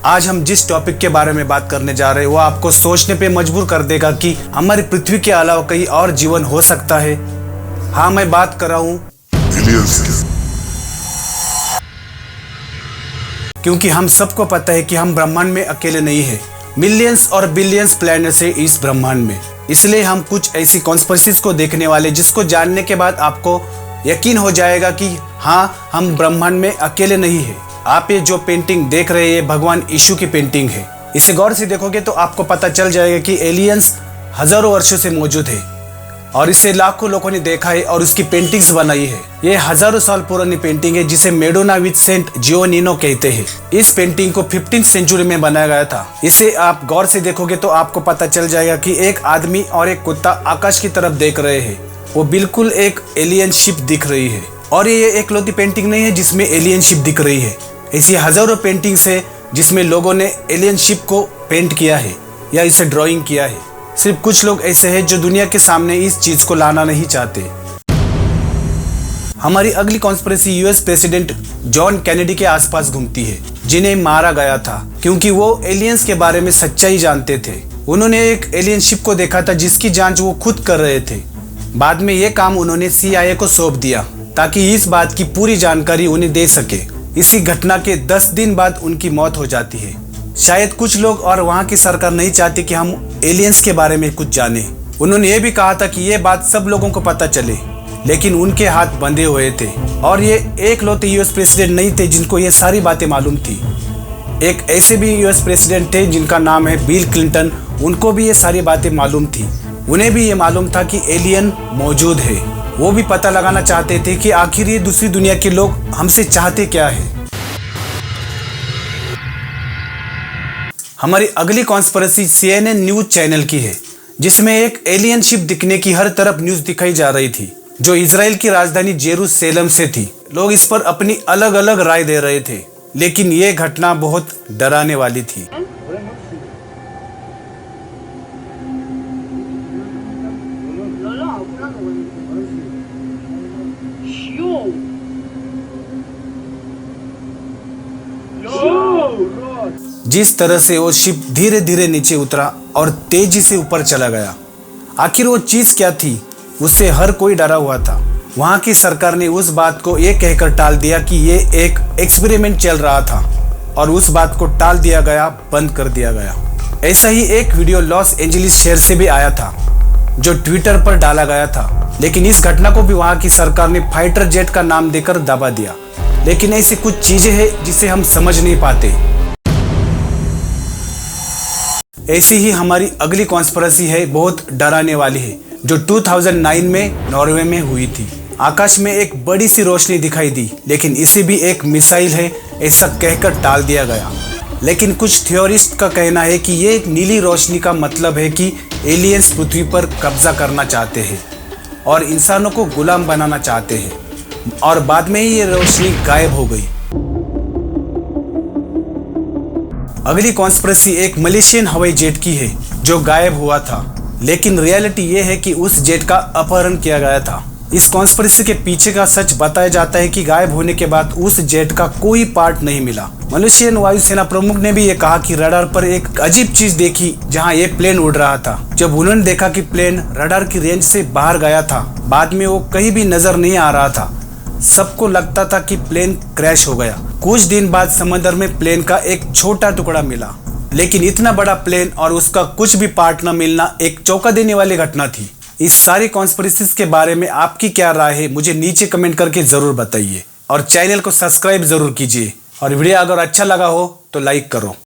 आज हम जिस टॉपिक के बारे में बात करने जा रहे हैं वो आपको सोचने पे मजबूर कर देगा कि हमारी पृथ्वी के अलावा कहीं और जीवन हो सकता है। हाँ, मैं बात कर रहा हूँ क्योंकि हम सबको पता है कि हम ब्रह्मांड में अकेले नहीं है। मिलियंस और बिलियंस प्लैनेट्स है इस ब्रह्मांड में। इसलिए हम कुछ ऐसी कॉन्स्पिरेसीज को देखने वाले जिसको जानने के बाद आपको यकीन हो जाएगा कि हाँ, हम ब्रह्मांड में अकेले नहीं है। आप ये जो पेंटिंग देख रहे हैं ये भगवान यीशु की पेंटिंग है। इसे गौर से देखोगे तो आपको पता चल जाएगा कि एलियंस हजारों वर्षों से मौजूद है और इसे लाखों लोगों ने देखा है और उसकी पेंटिंग्स बनाई है। ये हजारों साल पुरानी पेंटिंग है जिसे मेडोना विद सेंट जियोनिनो कहते हैं। इस पेंटिंग को 15th सेंचुरी में बनाया गया था। इसे आप गौर से देखोगे तो आपको पता चल जाएगा कि एक आदमी और एक कुत्ता आकाश की तरफ देख रहे हैं। वो बिल्कुल एक एलियन शिप दिख रही है और ये एकलौती पेंटिंग नहीं है जिसमें एलियन शिप दिख रही है। ऐसी हजारों पेंटिंग्स है जिसमें लोगों ने एलियन शिप को पेंट किया है या इसे ड्राइंग किया है। सिर्फ कुछ लोग ऐसे हैं जो दुनिया के सामने इस चीज को लाना नहीं चाहते। हमारी अगली conspiracy US president John Kennedy के आसपास घूमती है, जिन्हें मारा गया था क्योंकि वो एलियंस के बारे में सच्चाई जानते थे। उन्होंने एक एलियन शिप को देखा था जिसकी जांच वो खुद कर रहे थे। बाद में ये काम उन्होंने CIA को सौंप दिया ताकि इस बात की पूरी जानकारी उन्हें दे सके। इसी घटना के 10 दिन बाद उनकी मौत हो जाती है। शायद कुछ लोग और वहाँ की सरकार नहीं चाहती कि हम एलियंस के बारे में कुछ जाने। उन्होंने ये भी कहा था कि ये बात सब लोगों को पता चले, लेकिन उनके हाथ बंधे हुए थे और ये एकलौते यूएस प्रेसिडेंट नहीं थे जिनको ये सारी बातें मालूम थी। एक ऐसे भी यूएस प्रेसिडेंट थे जिनका नाम है बिल क्लिंटन। उनको भी ये सारी बातें मालूम थी। उन्हें भी ये मालूम था कि एलियन मौजूद है। वो भी पता लगाना चाहते थे कि आखिर ये दूसरी दुनिया के लोग हमसे चाहते क्या है। हमारी अगली कॉन्स्पिरेसी CNN न्यूज चैनल की है, जिसमें एक एलियन शिप दिखने की हर तरफ न्यूज दिखाई जा रही थी जो इजराइल की राजधानी जेरूसलम से थी। लोग इस पर अपनी अलग अलग राय दे रहे थे, लेकिन ये घटना बहुत डराने वाली थी। जिस तरह से वो शिप धीरे धीरे नीचे उतरा और तेजी से ऊपर चला गया, आखिर वो चीज क्या थी, उससे हर कोई डरा हुआ था। वहां की सरकार ने उस बात को ये कहकर टाल दिया कि ये एक एक्सपेरिमेंट चल रहा था और उस बात को टाल दिया गया, बंद कर दिया गया। ऐसा ही एक वीडियो लॉस एंजलिस शहर से भी आया था जो ट्विटर पर डाला गया था, लेकिन इस घटना को भी वहां की सरकार ने फाइटर जेट का नाम देकर दबा दिया। लेकिन ऐसी कुछ चीजें हैं जिसे हम समझ नहीं पाते। ऐसी ही हमारी अगली कॉन्स्पिरेसी है, बहुत डराने वाली है, जो 2009 में नॉर्वे में हुई थी। आकाश में एक बड़ी सी रोशनी दिखाई दी, लेकिन इसे भी एक मिसाइल है ऐसा कहकर टाल दिया गया। लेकिन कुछ थ्योरिस्ट का कहना है कि ये नीली रोशनी का मतलब है कि एलियंस पृथ्वी पर कब्जा करना चाहते हैं और इंसानों को गुलाम बनाना चाहते हैं, और बाद में ही ये रोशनी गायब हो गई। अगली कॉन्स्पिरेसी एक मलेशियन हवाई जेट की है जो गायब हुआ था, लेकिन रियलिटी ये है कि उस जेट का अपहरण किया गया था। इस कॉन्स्पिरेसी के पीछे का सच बताया जाता है कि गायब होने के बाद उस जेट का कोई पार्ट नहीं मिला। मलेशियन वायुसेना प्रमुख ने भी ये कहा कि रडार पर एक अजीब चीज देखी जहां ये प्लेन उड़ रहा था। जब उन्होंने देखा कि प्लेन रडार की रेंज से बाहर गया था, बाद में वो कहीं भी नजर नहीं आ रहा था। सबको लगता था कि प्लेन क्रैश हो गया। कुछ दिन बाद समंदर में प्लेन का एक छोटा टुकड़ा मिला, लेकिन इतना बड़ा प्लेन और उसका कुछ भी पार्ट न मिलना एक चौंका देने वाली घटना थी। इस सारी कॉन्स्पिरेसीज के बारे में आपकी क्या राय है, मुझे नीचे कमेंट करके जरूर बताइए और चैनल को सब्सक्राइब जरूर कीजिए और वीडियो अगर अच्छा लगा हो तो लाइक करो।